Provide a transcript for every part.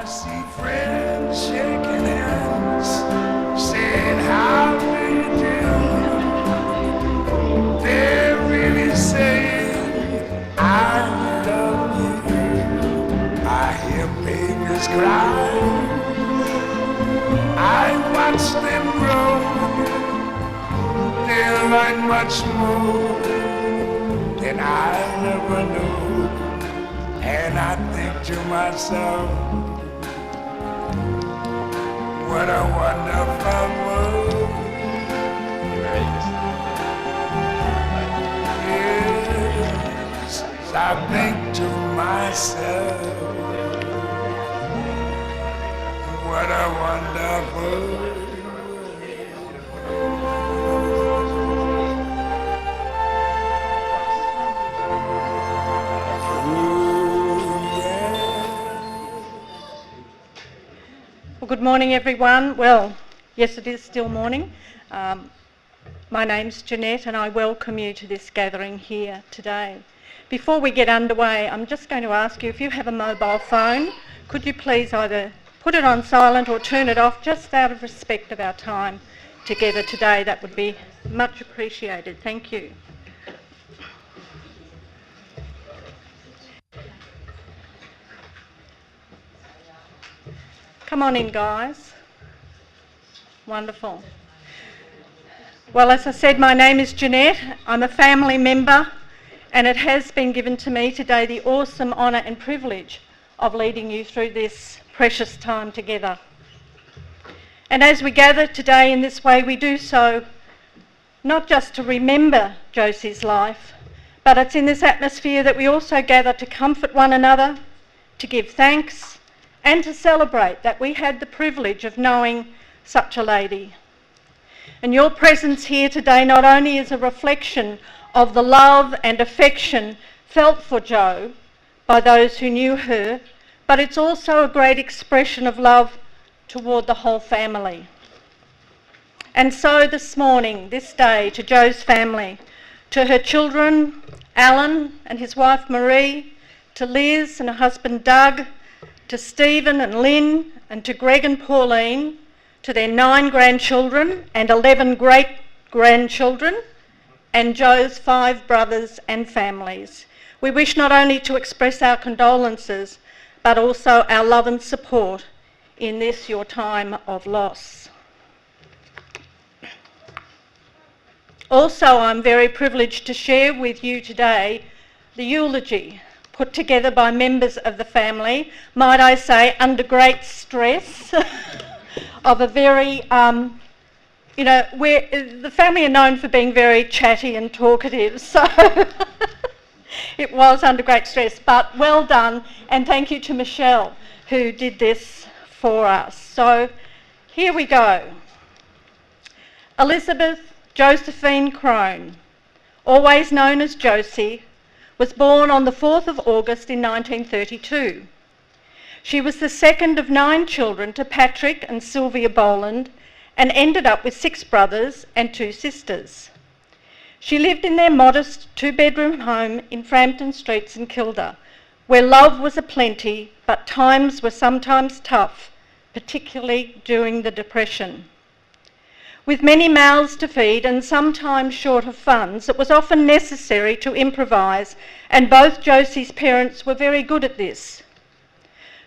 see friends shaking hands, saying how do you do? They're really saying I love you. I hear babies cry, I watch them grow. They'll learn much more than I never knew. And I think to myself, what a wonderful world. Yes, I think to myself, what a wonderful world. Well, good morning everyone. Well, yes, it is still morning. My name's Jeanette and I welcome you to this gathering here today. Before we get underway, I'm just going to ask you, if you have a mobile phone, could you please either put it on silent or turn it off, just out of respect of our time together today. That would be much appreciated. Thank you. Come on in, guys. Wonderful. Well, as I said, my name is Jeanette. I'm a family member, and it has been given to me today the awesome honour and privilege of leading you through this precious time together. And as we gather today in this way, we do so not just to remember Josie's life, but it's in this atmosphere that we also gather to comfort one another, to give thanks, and to celebrate that we had the privilege of knowing such a lady. And your presence here today not only is a reflection of the love and affection felt for Jo by those who knew her, but it's also a great expression of love toward the whole family. And so this morning, this day, to Jo's family, to her children, Alan and his wife Marie, to Liz and her husband Doug, to Stephen and Lynn, and to Greg and Pauline, to their 9 grandchildren and 11 great-grandchildren, and Jo's 5 brothers and families. We wish not only to express our condolences, but also our love and support in this, your time of loss. Also, I'm very privileged to share with you today the eulogy put together by members of the family, might I say, under great stress of a very, the family are known for being very chatty and talkative, so it was under great stress, but well done, and thank you to Michelle who did this for us. So here we go. Elizabeth Josephine Krohn, always known as Josie, was born on the 4th of August in 1932. She was the second of 9 children to Patrick and Sylvia Boland, and ended up with 6 brothers and 2 sisters. She lived in their modest 2-bedroom home in Frampton Streets in Kilda, where love was aplenty, but times were sometimes tough, particularly during the Depression. With many mouths to feed and sometimes short of funds, it was often necessary to improvise, and both Josie's parents were very good at this.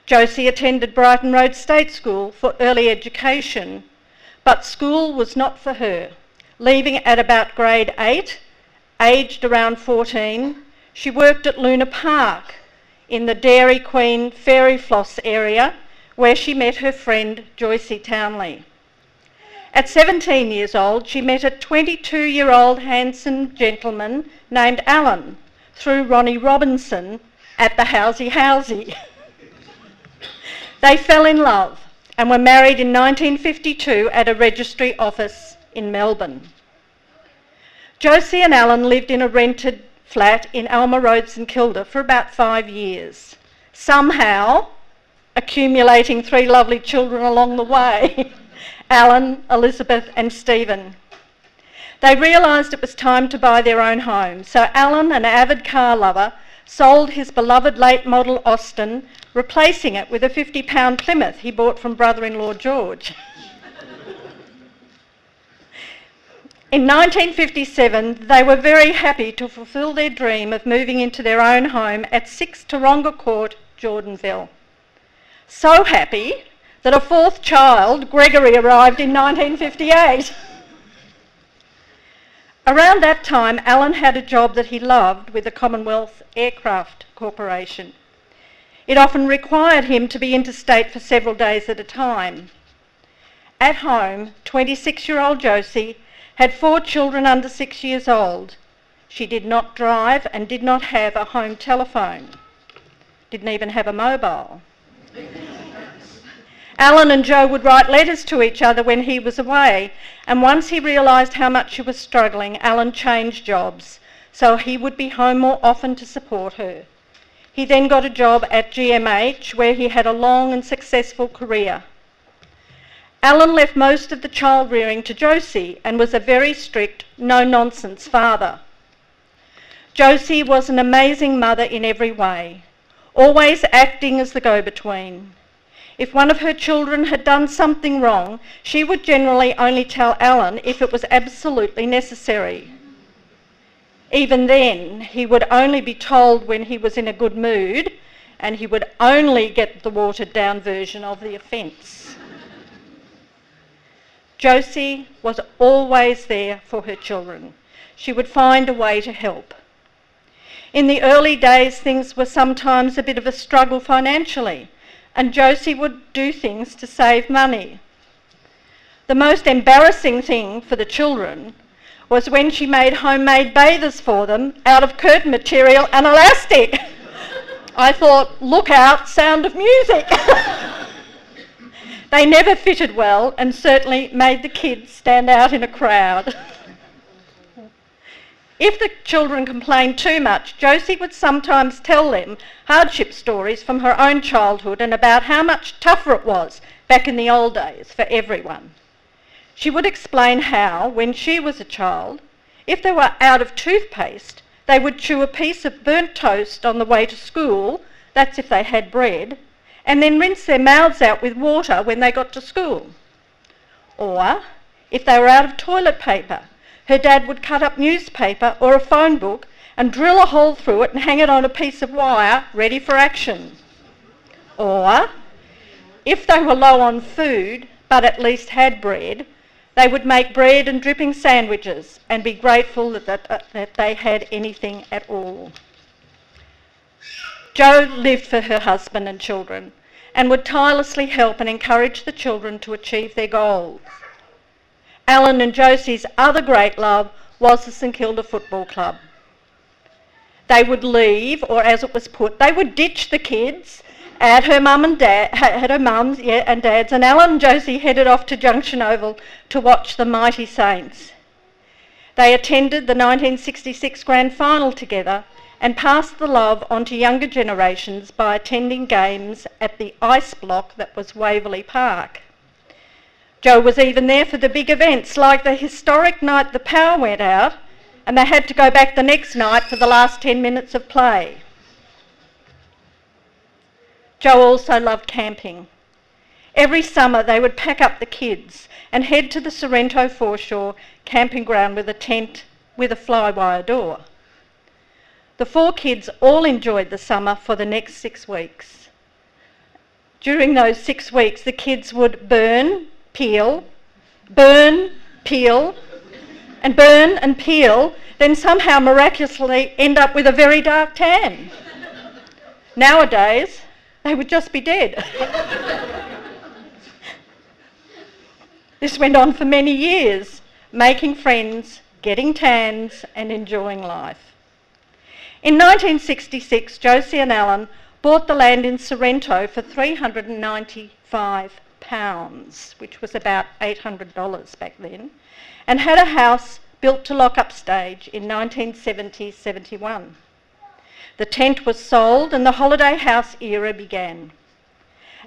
Josie attended Brighton Road State School for early education, but school was not for her. Leaving at about grade 8, aged around 14, she worked at Luna Park in the Dairy Queen Fairy Floss area, where she met her friend Josie Townley. At 17 years old, she met a 22-year-old handsome gentleman named Alan through Ronnie Robinson at the Housey. They fell in love and were married in 1952 at a registry office in Melbourne. Josie and Alan lived in a rented flat in Alma Road, St Kilda for about 5 years, somehow accumulating 3 lovely children along the way. Alan, Elizabeth and Stephen. They realised it was time to buy their own home, so Alan, an avid car lover, sold his beloved late model Austin, replacing it with a £50 Plymouth he bought from brother-in-law George. In 1957, they were very happy to fulfil their dream of moving into their own home at 6 Taronga Court, Jordanville. So happy that a fourth child, Gregory, arrived in 1958. Around that time, Alan had a job that he loved with the Commonwealth Aircraft Corporation. It often required him to be interstate for several days at a time. At home, 26-year-old Josie had 4 children under 6 years old. She did not drive and did not have a home telephone. Didn't even have a mobile. Alan and Jo would write letters to each other when he was away, and once he realised how much she was struggling, Alan changed jobs, so he would be home more often to support her. He then got a job at GMH, where he had a long and successful career. Alan left most of the child rearing to Josie and was a very strict, no-nonsense father. Josie was an amazing mother in every way, always acting as the go-between. If one of her children had done something wrong, she would generally only tell Alan if it was absolutely necessary. Even then, he would only be told when he was in a good mood, and he would only get the watered-down version of the offence. Josie was always there for her children. She would find a way to help. In the early days, things were sometimes a bit of a struggle financially, and Josie would do things to save money. The most embarrassing thing for the children was when she made homemade bathers for them out of curtain material and elastic. I thought, look out, Sound of Music. They never fitted well and certainly made the kids stand out in a crowd. If the children complained too much, Josie would sometimes tell them hardship stories from her own childhood and about how much tougher it was back in the old days for everyone. She would explain how, when she was a child, if they were out of toothpaste, they would chew a piece of burnt toast on the way to school, that's if they had bread, and then rinse their mouths out with water when they got to school. Or, if they were out of toilet paper, her dad would cut up newspaper or a phone book and drill a hole through it and hang it on a piece of wire ready for action. Or, if they were low on food but at least had bread, they would make bread and dripping sandwiches and be grateful that they had anything at all. Jo lived for her husband and children and would tirelessly help and encourage the children to achieve their goals. Alan and Josie's other great love was the St Kilda Football Club. They would leave, or as it was put, they would ditch the kids at her mum and dad, at her mum's and dad's, and Alan and Josie headed off to Junction Oval to watch the mighty Saints. They attended the 1966 Grand Final together and passed the love on to younger generations by attending games at the ice block that was Waverley Park. Jo was even there for the big events, like the historic night the power went out and they had to go back the next night for the last 10 minutes of play. Jo also loved camping. Every summer they would pack up the kids and head to the Sorrento foreshore camping ground with a tent with a fly-wire door. The 4 kids all enjoyed the summer for the next 6 weeks. During those 6 weeks, the kids would burn, peel, and peel, then somehow miraculously end up with a very dark tan. Nowadays, they would just be dead. This went on for many years, making friends, getting tans, and enjoying life. In 1966, Josie and Alan bought the land in Sorrento for £395, which was about $800 back then, and had a house built to lock-up stage in 1970-71. The tent was sold and the holiday house era began.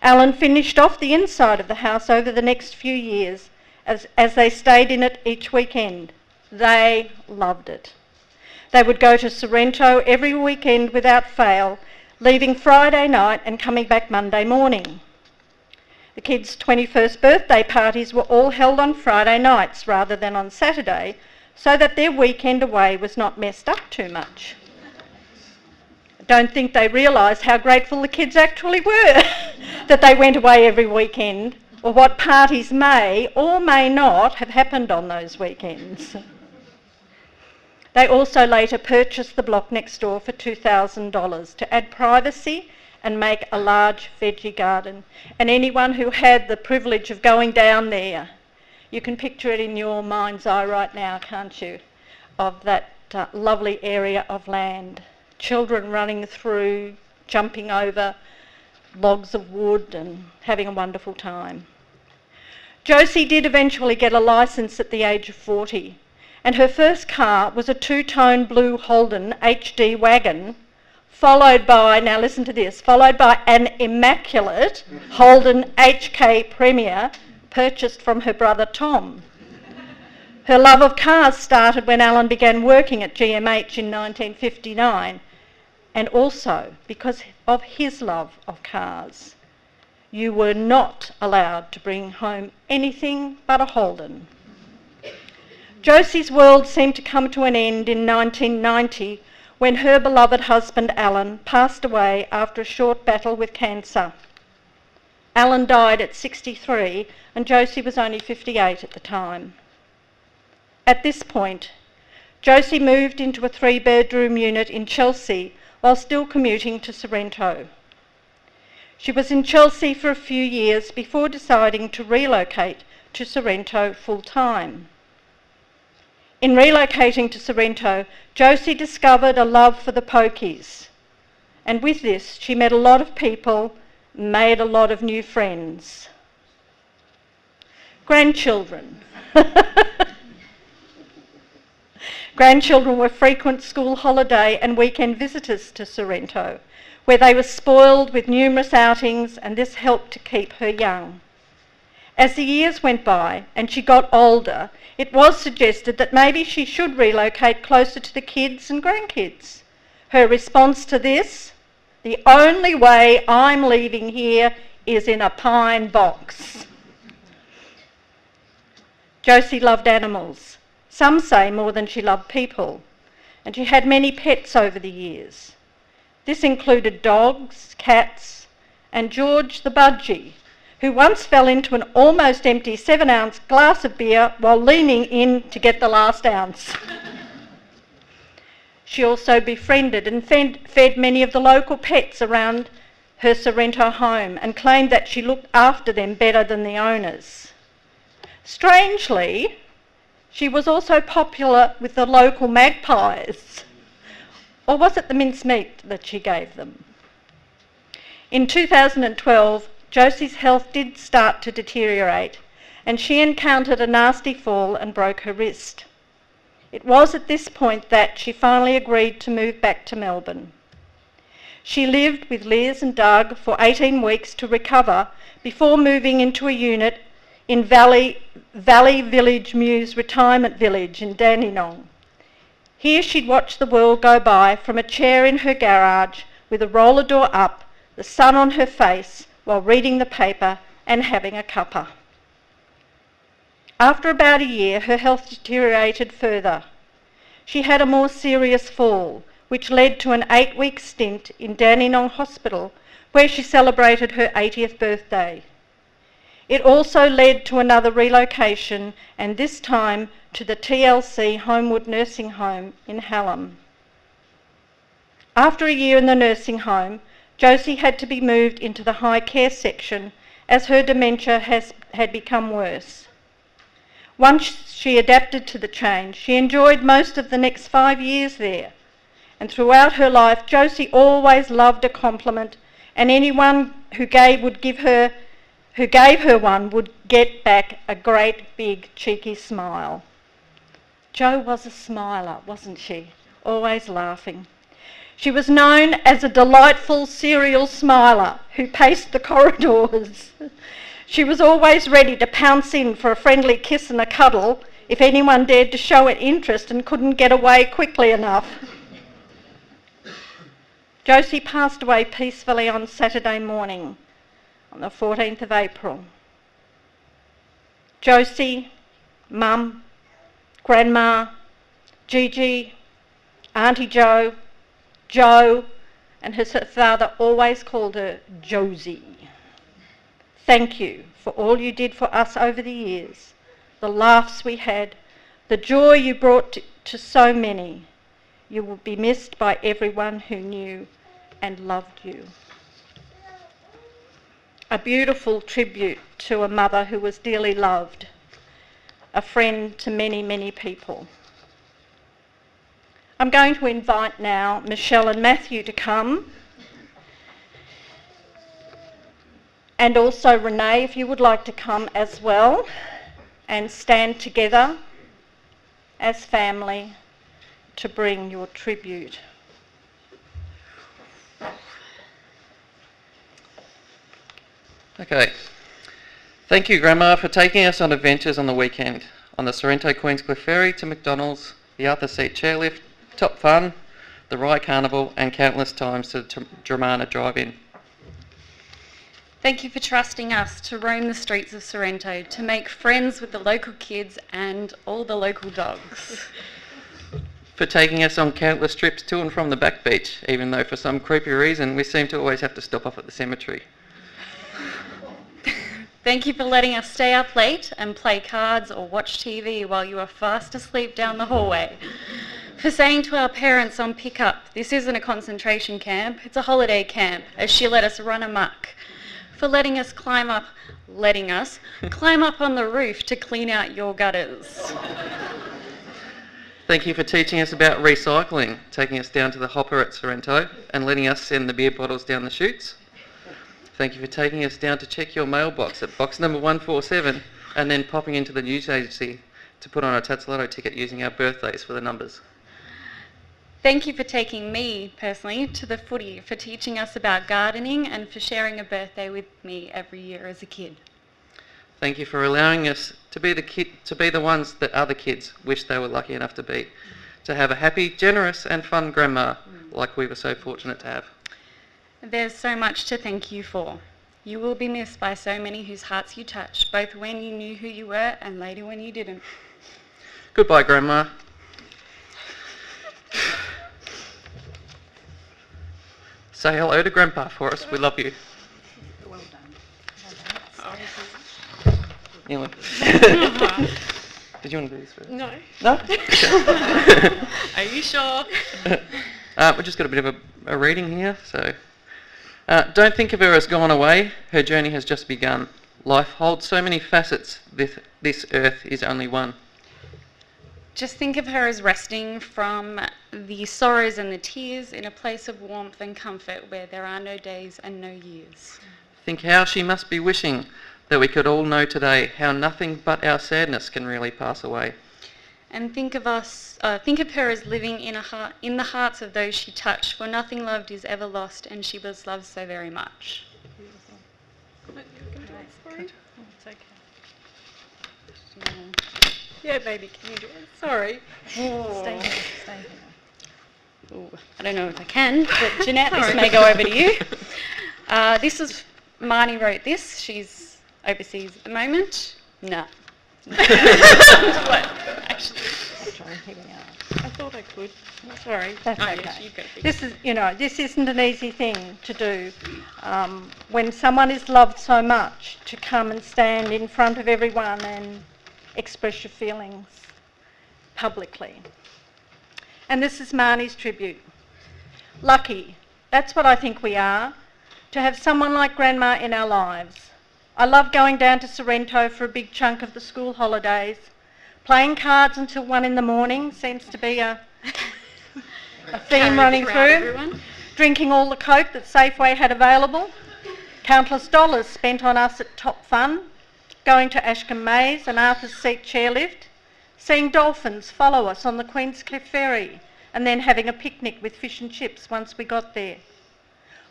Alan finished off the inside of the house over the next few years as they stayed in it each weekend. They loved it. They would go to Sorrento every weekend without fail, leaving Friday night and coming back Monday morning. The kids' 21st birthday parties were all held on Friday nights rather than on Saturday, so that their weekend away was not messed up too much. I don't think they realised how grateful the kids actually were that they went away every weekend, or what parties may or may not have happened on those weekends. They also later purchased the block next door for $2,000 to add privacy and make a large veggie garden. And anyone who had the privilege of going down there, you can picture it in your mind's eye right now, can't you, of that lovely area of land. Children running through, jumping over logs of wood and having a wonderful time. Josie did eventually get a licence at the age of 40, and her first car was a two-tone blue Holden HD wagon, followed by, now listen to this, followed by an immaculate Holden HK Premier purchased from her brother Tom. Her love of cars started when Alan began working at GMH in 1959, and also because of his love of cars. You were not allowed to bring home anything but a Holden. Josie's world seemed to come to an end in 1990 when her beloved husband Alan passed away after a short battle with cancer. Alan died at 63 and Josie was only 58 at the time. At this point, Josie moved into a 3-bedroom unit in Chelsea while still commuting to Sorrento. She was in Chelsea for a few years before deciding to relocate to Sorrento full-time. In relocating to Sorrento, Josie discovered a love for the pokies, and with this she met a lot of people, made a lot of new friends. Grandchildren. Grandchildren were frequent school holiday and weekend visitors to Sorrento, where they were spoiled with numerous outings, and this helped to keep her young. As the years went by and she got older, it was suggested that maybe she should relocate closer to the kids and grandkids. Her response to this: "The only way I'm leaving here is in a pine box." Josie loved animals, some say more than she loved people, and she had many pets over the years. This included dogs, cats, and George the Budgie, who once fell into an almost empty 7-ounce glass of beer while leaning in to get the last ounce. She also befriended and fed many of the local pets around her Sorrento home and claimed that she looked after them better than the owners. Strangely, she was also popular with the local magpies. Or was it the mincemeat that she gave them? In 2012, Josie's health did start to deteriorate, and she encountered a nasty fall and broke her wrist. It was at this point that she finally agreed to move back to Melbourne. She lived with Liz and Doug for 18 weeks to recover before moving into a unit in Valley Village Mews Retirement Village in Dandenong. Here she'd watch the world go by from a chair in her garage with a roller door up, the sun on her face, while reading the paper and having a cuppa. After about a year, her health deteriorated further. She had a more serious fall, which led to an 8-week stint in Dandenong Hospital, where she celebrated her 80th birthday. It also led to another relocation, and this time to the TLC Homewood Nursing Home in Hallam. After a year in the nursing home, Josie had to be moved into the high care section as her dementia had become worse. Once she adapted to the change, she enjoyed most of the next 5 years there. And throughout her life, Josie always loved a compliment, and anyone who gave her one would get back a great big cheeky smile. Jo was a smiler, wasn't she? Always laughing. She was known as a delightful serial smiler who paced the corridors. She was always ready to pounce in for a friendly kiss and a cuddle if anyone dared to show an interest and couldn't get away quickly enough. Josie passed away peacefully on Saturday morning, on the 14th of April. Josie, Mum, Grandma, Gigi, Auntie Jo, Jo, and her father always called her Josie. Thank you for all you did for us over the years, the laughs we had, the joy you brought to so many. You will be missed by everyone who knew and loved you. A beautiful tribute to a mother who was dearly loved, a friend to many, many people. I'm going to invite now Michelle and Matthew to come. And also Renee, if you would like to come as well and stand together as family to bring your tribute. Okay. Thank you, Grandma, for taking us on adventures on the weekend, on the Sorrento Queenscliff Ferry to McDonald's, the Arthur Seat chairlift, Top Fun, the Rye Carnival, and countless times to Dramana Drive-In. Thank you for trusting us to roam the streets of Sorrento, to make friends with the local kids and all the local dogs. For taking us on countless trips to and from the back beach, even though for some creepy reason we seem to always have to stop off at the cemetery. Thank you for letting us stay up late and play cards or watch TV while you were fast asleep down the hallway. For saying to our parents on pickup, this isn't a concentration camp, it's a holiday camp, as she let us run amok. For letting us climb up on the roof to clean out your gutters. Thank you for teaching us about recycling, taking us down to the hopper at Sorrento and letting us send the beer bottles down the chutes. Thank you for taking us down to check your mailbox at box number 147 and then popping into the news agency to put on a Tatsalotto ticket using our birthdays for the numbers. Thank you for taking me, personally, to the footy, for teaching us about gardening and for sharing a birthday with me every year as a kid. Thank you for allowing us to be the ones that other kids wish they were lucky enough to be. To have a happy, generous and fun grandma like we were so fortunate to have. There's so much to thank you for. You will be missed by so many whose hearts you touched, both when you knew who you were and later when you didn't. Goodbye, Grandma. Say hello to Grandpa for us. We love you. Well done. Anyway. Did you want to do this first? No. No? Are you sure? We've just got a bit of a reading here, so... don't think of her as gone away. Her journey has just begun. Life holds so many facets. This earth is only one. Just think of her as resting from the sorrows and the tears in a place of warmth and comfort where there are no days and no years. Think how she must be wishing that we could all know today how nothing but our sadness can really pass away. And think of her as living in the hearts of those she touched, for nothing loved is ever lost, and she was loved so very much. It's okay. Yeah, baby, can you do it? Sorry. Stay here. Ooh, I don't know if I can, but Jeanette, this may go over to you. This is, Marnie wrote this. She's overseas at the moment. No. What? Actually. I thought I could. Sorry. That's Oh, okay. yes, you've got to be. This isn't an easy thing to do. When someone is loved so much, to come and stand in front of everyone and express your feelings publicly. And this is Marnie's tribute. Lucky, that's what I think we are, to have someone like Grandma in our lives. I love going down to Sorrento for a big chunk of the school holidays. Playing cards until 1 a.m. seems to be a theme running through. Everyone. Drinking all the Coke that Safeway had available. Countless dollars spent on us at Top Fun. Going to Ashcombe Maze and Arthur's Seat chairlift. Seeing dolphins follow us on the Queenscliff Ferry and then having a picnic with fish and chips once we got there.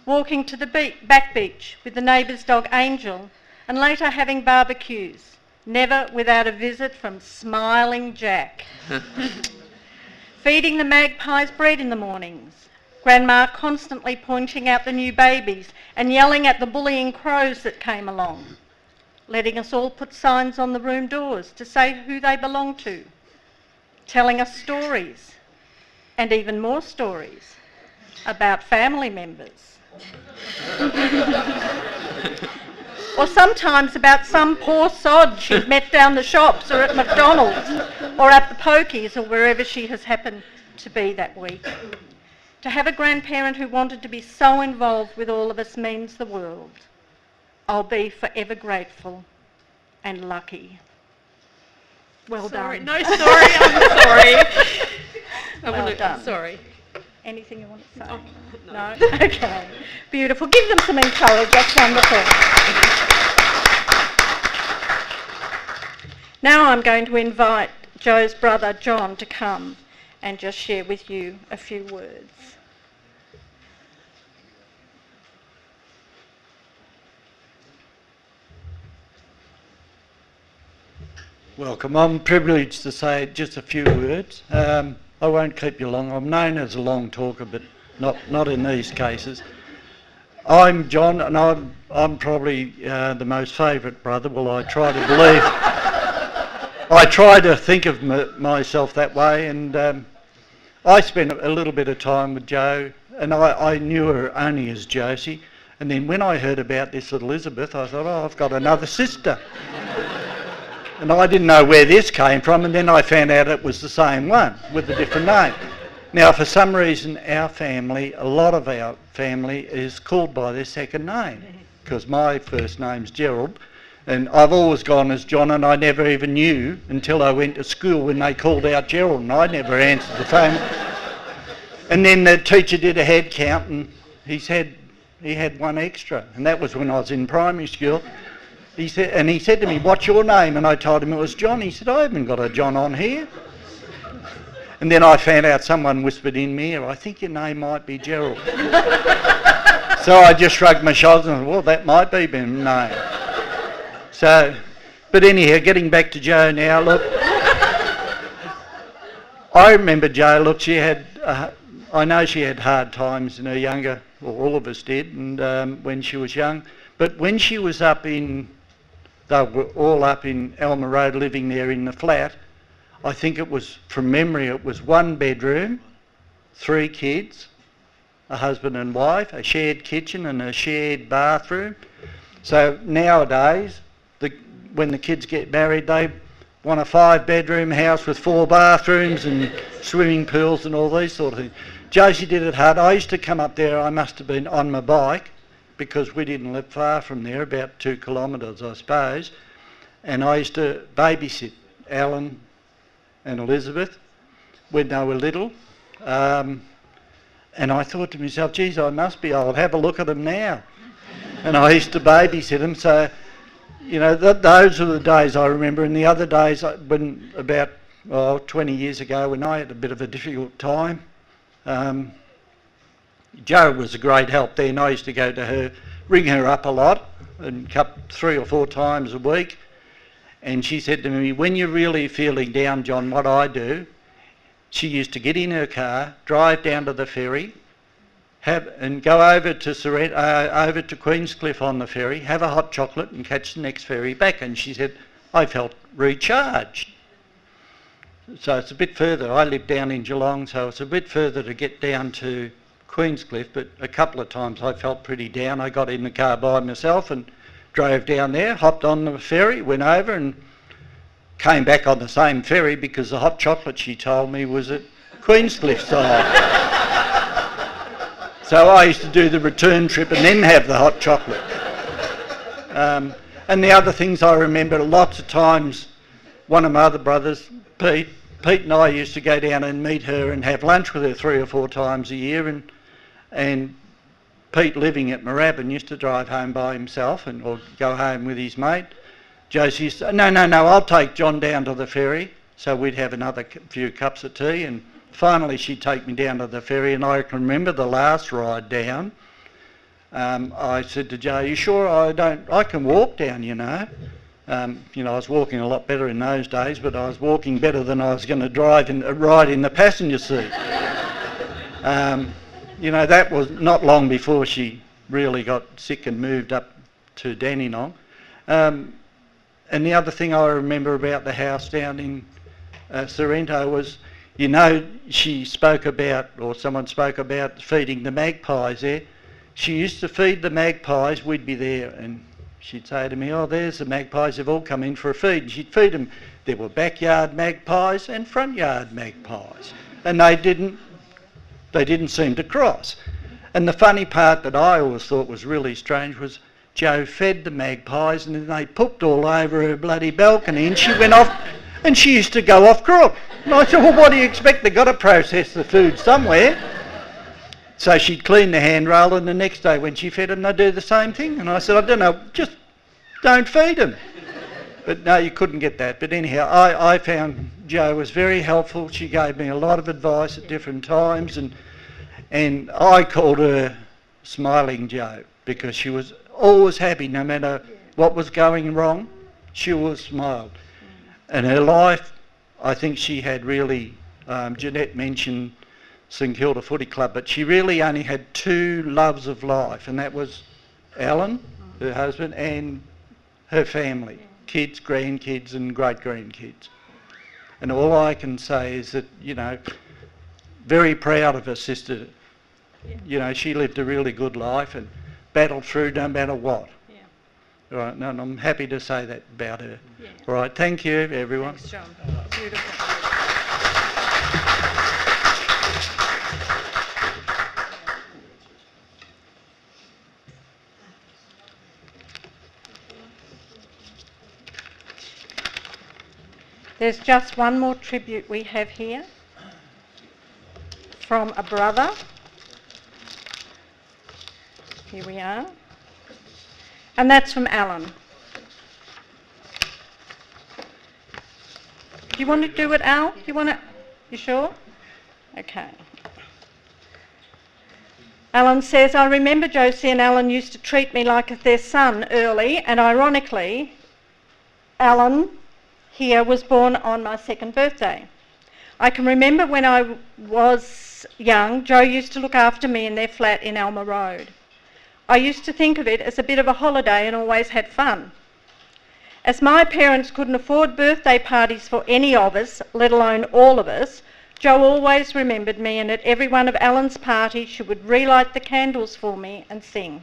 Walking to the back beach with the neighbour's dog Angel and later having barbecues never without a visit from smiling Jack. Feeding the magpies bread in the mornings. Grandma constantly pointing out the new babies and yelling at the bullying crows that came along. Letting us all put signs on the room doors to say who they belong to. Telling us stories, and even more stories, about family members. Or sometimes about some poor sod she'd met down the shops or at McDonald's or at the pokies or wherever she has happened to be that week. To have a grandparent who wanted to be so involved with all of us means the world. I'll be forever grateful and lucky. Well Sorry. done. No, sorry. I'm sorry. Well done. Sorry. Anything you want to say? Oh, no. Okay. Beautiful. Give them some encouragement. That's wonderful. Now I'm going to invite Joe's brother John to come and just share with you a few words. Welcome. I'm privileged to say just a few words. I won't keep you long. I'm known as a long talker, but not in these cases. I'm John, and I'm probably the most favourite brother. Well, I try to believe. I try to think of myself that way, and I spent a little bit of time with Jo, and I knew her only as Josie. And then when I heard about this Elizabeth, I thought, oh, I've got another sister. And I didn't know where this came from, and then I found out it was the same one with a different name. Now, for some reason, our family, a lot of our family is called by their second name, because my first name's Gerald, and I've always gone as John, and I never even knew until I went to school when they called out Gerald, and I never answered the phone. And then the teacher did a head count, and he had one extra, and that was when I was in primary school. He said to me, what's your name? And I told him it was John. He said, I haven't got a John on here. And then I found out someone whispered in me, I think your name might be Gerald. So I just shrugged my shoulders and said, well, that might be my name. So, but anyhow, getting back to Jo now, look, I remember Jo, look, I know she had hard times in her younger, or all of us did, and when she was young. But when she was they were all up in Elmer Road living there in the flat, I think it was, from memory, it was 1 bedroom, 3 kids, a husband and wife, a shared kitchen and a shared bathroom. So nowadays, when the kids get married, they want a 5-bedroom house with 4 bathrooms and swimming pools and all these sort of things. Josie did it hard. I used to come up there, I must have been on my bike, because we didn't live far from there, about 2 kilometres I suppose, and I used to babysit Alan and Elizabeth when they were little, and I thought to myself, geez, I must be old, have a look at them now. And I used to babysit them, so you know, those are the days I remember. And the other days, when about 20 years ago, when I had a bit of a difficult time, Jo was a great help then. I used to go to her, ring her up a lot, and 3 or 4 times a week. And she said to me, when you're really feeling down, John, what I do, she used to get in her car, drive down to the ferry, and go over to Queenscliff on the ferry, have a hot chocolate and catch the next ferry back. And she said, I felt recharged. So it's a bit further. I live down in Geelong, so it's a bit further to get down to Queenscliff, but a couple of times I felt pretty down. I got in the car by myself and drove down there, hopped on the ferry, went over and came back on the same ferry because the hot chocolate she told me was at Queenscliff side. So I used to do the return trip and then have the hot chocolate. And the other things I remember, lots of times, one of my other brothers, Pete and I used to go down and meet her and have lunch with her 3 or 4 times a year, and Pete, living at Moorabbin, used to drive home by himself or go home with his mate. Josie used to, no, I'll take John down to the ferry. So we'd have another few cups of tea, and finally she'd take me down to the ferry. And I can remember the last ride down, I said to Jo, you sure I can walk down, you know? You know, I was walking a lot better in those days, but I was walking better than I was going to ride in the passenger seat. You know, that was not long before she really got sick and moved up to Dandenong. And the other thing I remember about the house down in Sorrento was, you know, she spoke about, or someone spoke about feeding the magpies there. She used to feed the magpies, we'd be there, and she'd say to me, oh, there's the magpies, they've all come in for a feed. And she'd feed them. There were backyard magpies and front yard magpies. And they didn't seem to cross. And the funny part that I always thought was really strange was Jo fed the magpies and then they pooped all over her bloody balcony, and she went off, and she used to go off crook. And I said, well, what do you expect? They've got to process the food somewhere. So she'd clean the handrail, and the next day when she fed them, they'd do the same thing. And I said, I don't know, just don't feed them. But no, you couldn't get that. But anyhow, I found Jo was very helpful. She gave me a lot of advice at different times, and I called her Smiling Jo, because she was always happy no matter what was going wrong. She always smiled. And her life, I think she had really, Jeanette mentioned St Kilda Footy Club, but she really only had two loves of life, and that was Alan, her husband, and her family, kids, grandkids and great-grandkids. And all I can say is that, you know, very proud of her sister. You know, she lived a really good life and battled through no matter what. All right, and I'm happy to say that about her. All right, thank you, everyone. Thanks, John. Beautiful. There's just one more tribute we have here from a brother. Here we are. And that's from Alan. Do you want to do it, Al? You sure? Okay. Alan says, I remember Josie and Alan used to treat me like their son early, and ironically, Alan here was born on my second birthday. I can remember when I was young, Jo used to look after me in their flat in Alma Road. I used to think of it as a bit of a holiday and always had fun. As my parents couldn't afford birthday parties for any of us, let alone all of us, Jo always remembered me, and at every one of Alan's parties she would relight the candles for me and sing.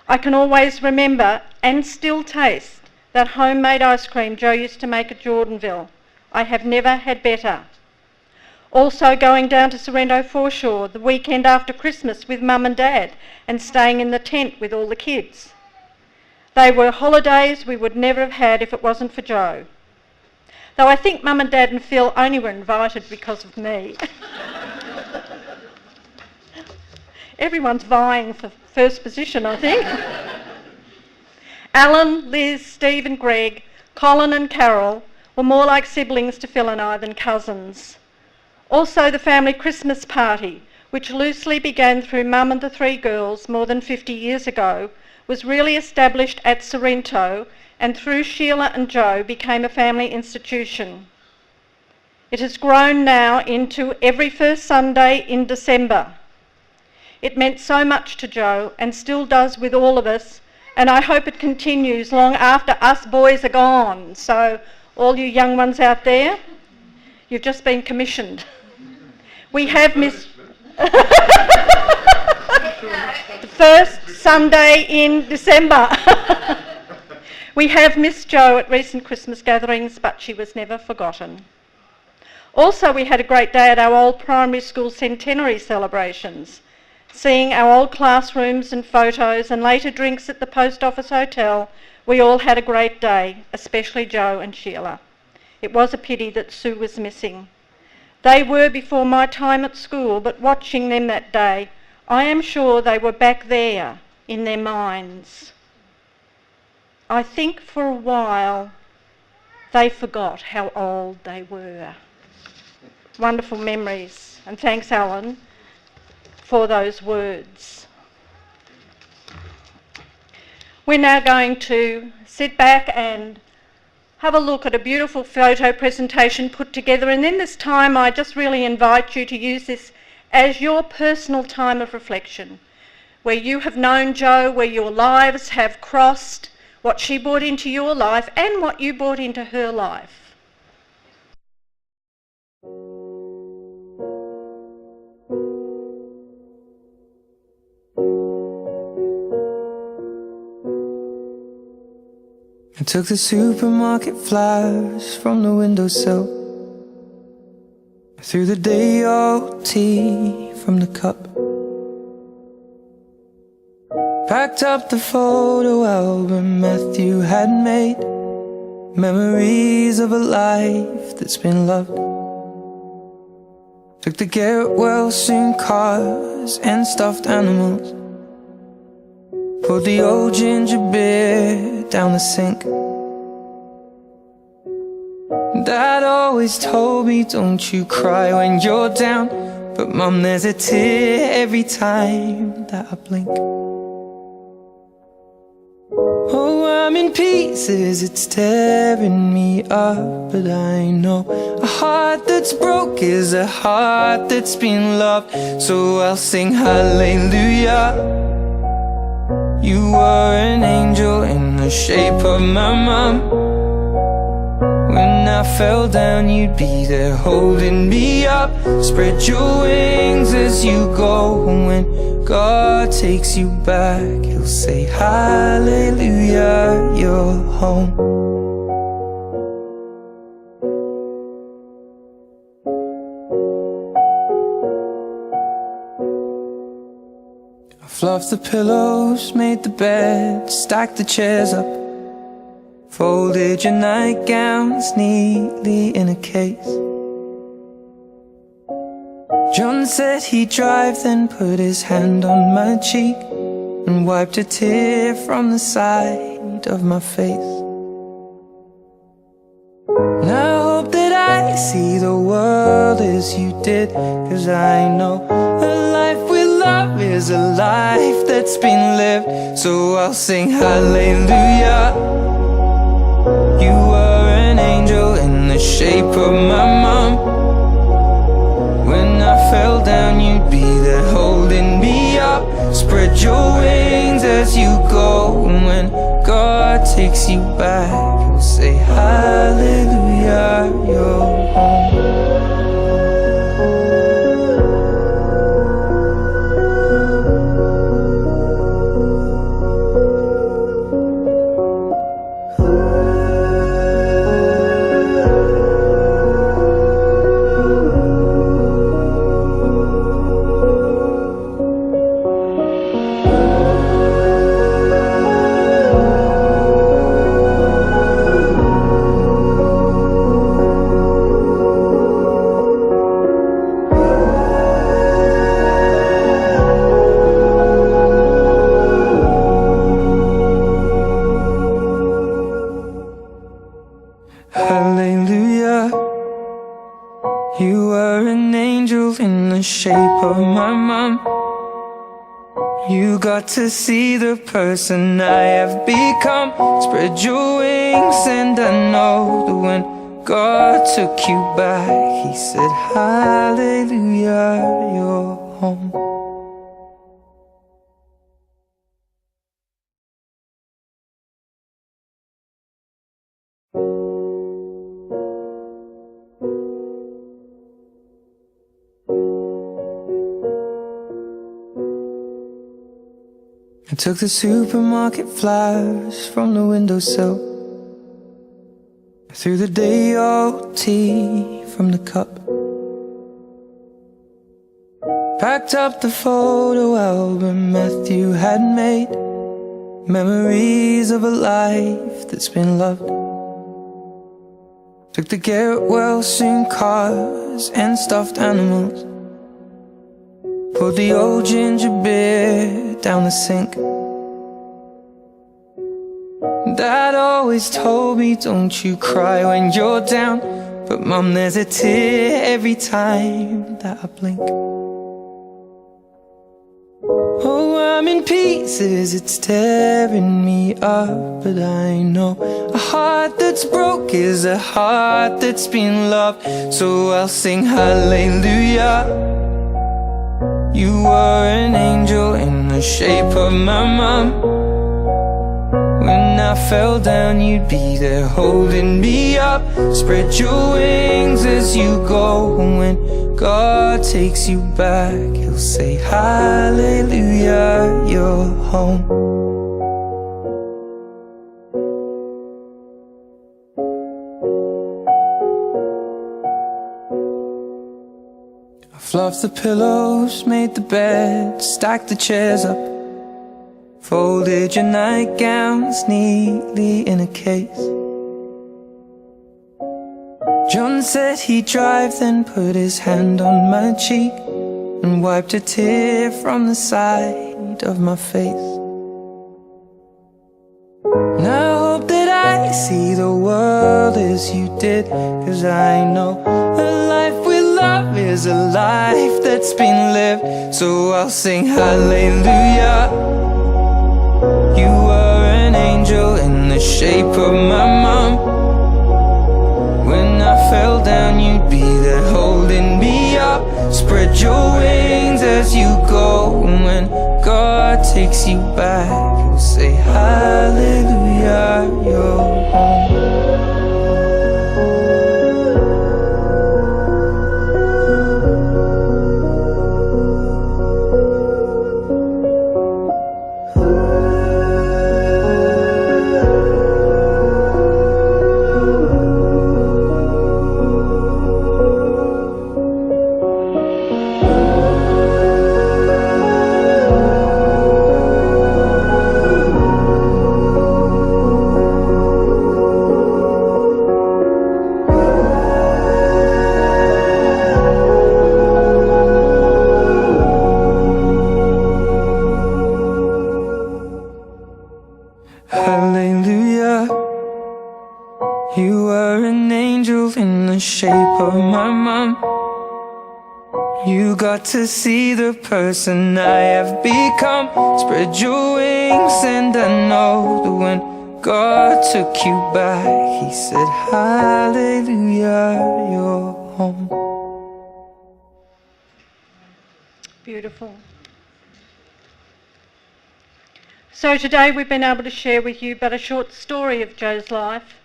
I can always remember and still taste that homemade ice cream Jo used to make at Jordanville. I have never had better. Also going down to Sorrento Foreshore the weekend after Christmas with Mum and Dad and staying in the tent with all the kids. They were holidays we would never have had if it wasn't for Jo. Though I think Mum and Dad and Phil only were invited because of me. Everyone's vying for first position, I think. Alan, Liz, Steve and Greg, Colin and Carol were more like siblings to Phil and I than cousins. Also the family Christmas party, which loosely began through Mum and the three girls more than 50 years ago, was really established at Sorrento and through Sheila and Jo became a family institution. It has grown now into every first Sunday in December. It meant so much to Jo and still does with all of us, and I hope it continues long after us boys are gone. So all you young ones out there, you've just been commissioned. We have Miss... the first Sunday in December. We have missed Jo at recent Christmas gatherings, but she was never forgotten. Also, we had a great day at our old primary school centenary celebrations, seeing our old classrooms and photos and later drinks at the Post Office Hotel. We all had a great day, especially Jo and Sheila. It was a pity that Sue was missing. They were before my time at school, but watching them that day, I am sure they were back there in their minds. I think for a while they forgot how old they were. Wonderful memories, and thanks, Alan, for those words. We're now going to sit back and have a look at a beautiful photo presentation put together, and in this time I just really invite you to use this as your personal time of reflection, where you have known Jo, where your lives have crossed, what she brought into your life and what you brought into her life. I took the supermarket flyers from the windowsill. I threw the day old tea from the cup. Packed up the photo album Matthew had made, memories of a life that's been loved. Took the Garrett Wells in cars and stuffed animals. Poured the old ginger beer down the sink. Dad always told me, don't you cry when you're down, but Mum, there's a tear every time that I blink. Oh, I'm in pieces, it's tearing me up, but I know a heart that's broke is a heart that's been loved. So I'll sing hallelujah. You were an angel in the shape of my mum. When I fell down, you'd be there holding me up. Spread your wings as you go. When God takes you back, He'll say hallelujah, you're home. Fluffed the pillows, made the bed, stacked the chairs up, folded your nightgowns neatly in a case. John said he'd drive, then put his hand on my cheek and wiped a tear from the side of my face. And I hope that I see the world as you did, 'cause I know a life with love is a life that's been lived. So I'll sing hallelujah. You were an angel in the shape of my mum. When I fell down, you'd be there holding me up. Spread your wings as you go. And when God takes you back, He'll say hallelujah, you're home. Hallelujah. You were an angel in the shape of my mum. You got to see the person I have become. Spread your wings and I know that when God took you back, He said hallelujah, you're home. I took the supermarket flyers from the windowsill. I threw the day old tea from the cup. Packed up the photo album Matthew had made, memories of a life that's been loved. Took the Garrett Wells in cars and stuffed animals. Poured the old ginger beer down the sink. Dad always told me, don't you cry when you're down, but Mum, there's a tear every time that I blink. Oh, I'm in pieces, it's tearing me up. But I know a heart that's broke is a heart that's been loved. So I'll sing hallelujah. You were an angel in the shape of my mom. When I fell down, you'd be there holding me up. Spread your wings as you go. When God takes you back, He'll say hallelujah, you're home. I fluffed the pillows, made the bed, stacked the chairs up, folded your nightgowns neatly in a case. John said he'd drive, then put his hand on my cheek and wiped a tear from the side of my face. And I hope that I see the world as you did, 'cause I know a life with love is a life that's been lived. So I'll sing hallelujah. You were an angel in the shape of my mom. When I fell down, you'd be there holding me up. Spread your wings as you go. And when God takes you back, He'll say hallelujah, you're home. Hallelujah. You were an angel in the shape of my mom. You got to see the person I have become. Spread your wings and I know that when God took you back, He said hallelujah, you're home. Beautiful. So today we've been able to share with you but a short story of Joe's life,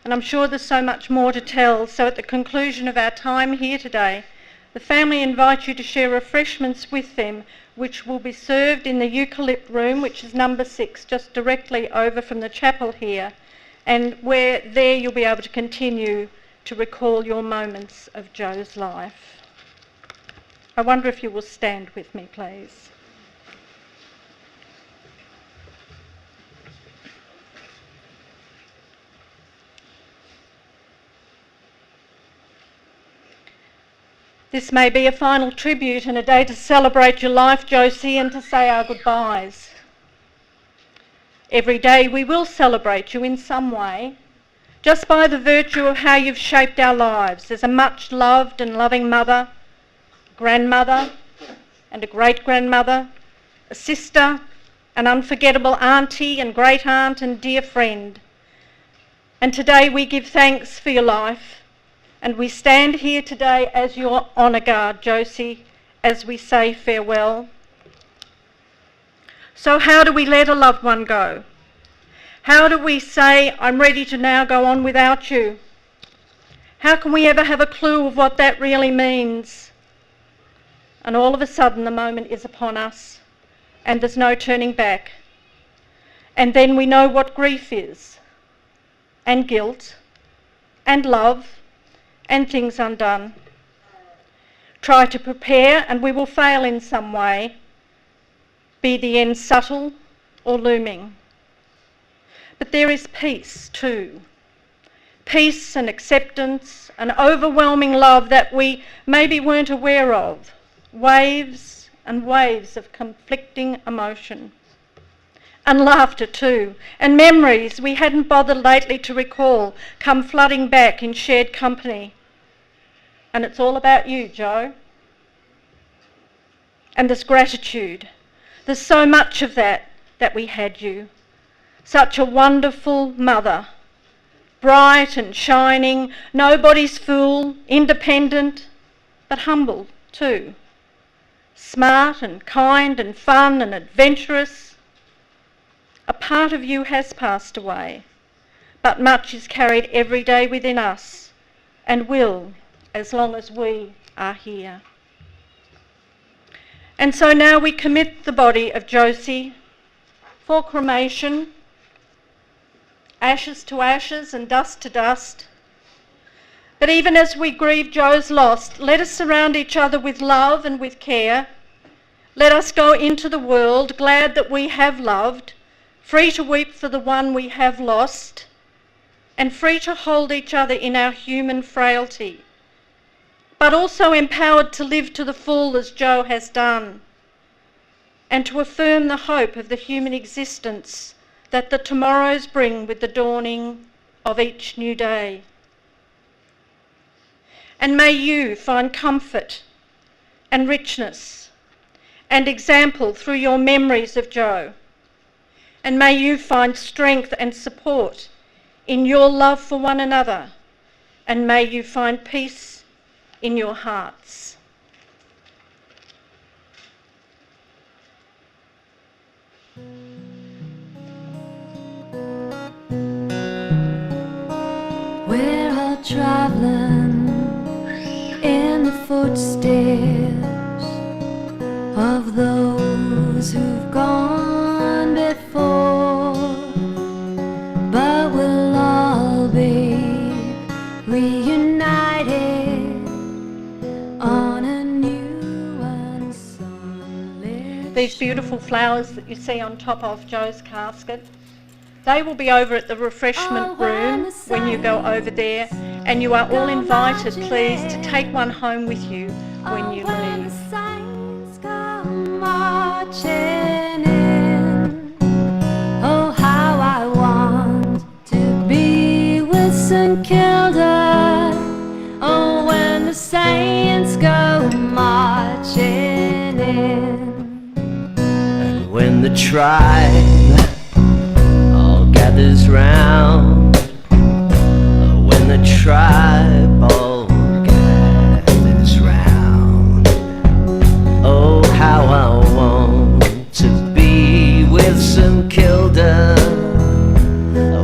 and I'm sure there's so much more to tell. So at the conclusion of our time here today, the family invite you to share refreshments with them, which will be served in the eucalypt room, which is number 6, just directly over from the chapel here, and where there you'll be able to continue to recall your moments of Joe's life. I wonder if you will stand with me, please. This may be a final tribute and a day to celebrate your life, Josie, and to say our goodbyes. Every day we will celebrate you in some way, just by the virtue of how you've shaped our lives as a much loved and loving mother, grandmother and a great-grandmother, a sister, an unforgettable auntie and great-aunt and dear friend. And today we give thanks for your life. And we stand here today as your honour guard, Josie, as we say farewell. So how do we let a loved one go? How do we say, I'm ready to now go on without you? How can we ever have a clue of what that really means? And all of a sudden the moment is upon us and there's no turning back. And then we know what grief is, and guilt, and love, and things undone. Try to prepare and we will fail in some way, be the end subtle or looming. But there is peace too. Peace and acceptance, an overwhelming love that we maybe weren't aware of. Waves and waves of conflicting emotion. And laughter too, and memories we hadn't bothered lately to recall come flooding back in shared company. And it's all about you, Joe. And there's gratitude There's so much of that we had you. Such a wonderful mother, bright and shining, nobody's fool, independent, but humble too. Smart and kind and fun and adventurous. A part of you has passed away, but much is carried every day within us and will as long as we are here. And so now we commit the body of Josie for cremation, ashes to ashes and dust to dust. But even as we grieve Jo's loss, let us surround each other with love and with care. Let us go into the world glad that we have loved, free to weep for the one we have lost, and free to hold each other in our human frailty, but also empowered to live to the full as Jo has done, and to affirm the hope of the human existence that the tomorrows bring with the dawning of each new day. And may you find comfort and richness and example through your memories of Jo, and may you find strength and support in your love for one another, and may you find peace in your hearts. We're all traveling in the footsteps of those who've gone before, but we'll all be reunited on a new and sunlit. These beautiful flowers that you see on top of Jo's casket, they will be over at the refreshment room when you go over there, and you are all invited, please, to take one home with you when you When the leave. saints go marching in, oh how I want to be with St. Kilda. Oh, when the saints go marching in, And when the tribe all gathers round, when the tribe all gathers round, oh how I want to be with St. Kilda.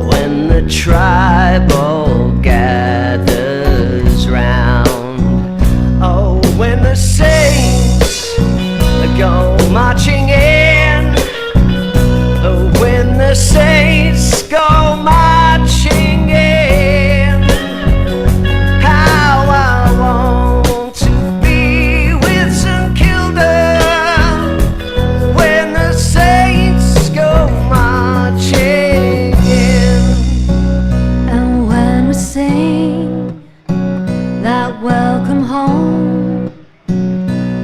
When the tribe all gathers round, oh when the saints go marching in, oh when the saints go marching in, how I want to be with St. Kilda. When the saints go marching in, and when we sing that welcome home,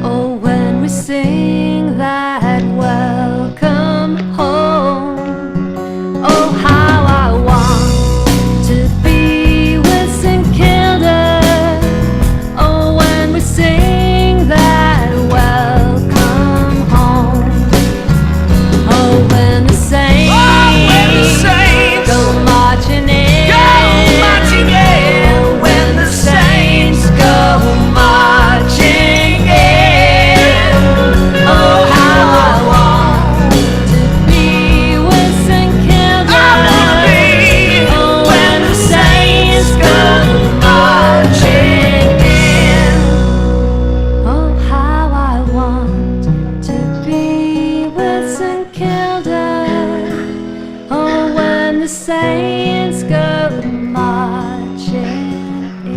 oh when we sing that welcome home, oh how I want to be with St. Kilda. Oh when we sing that welcome home, oh when the saints go marching in, when the saints go marching in, oh how I want to be with St. Kilda. Oh when the saints go marching in, oh how I want to be with St. Kilda. Oh when the saints go marching in.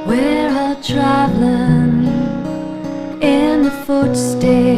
We're all traveling in the footsteps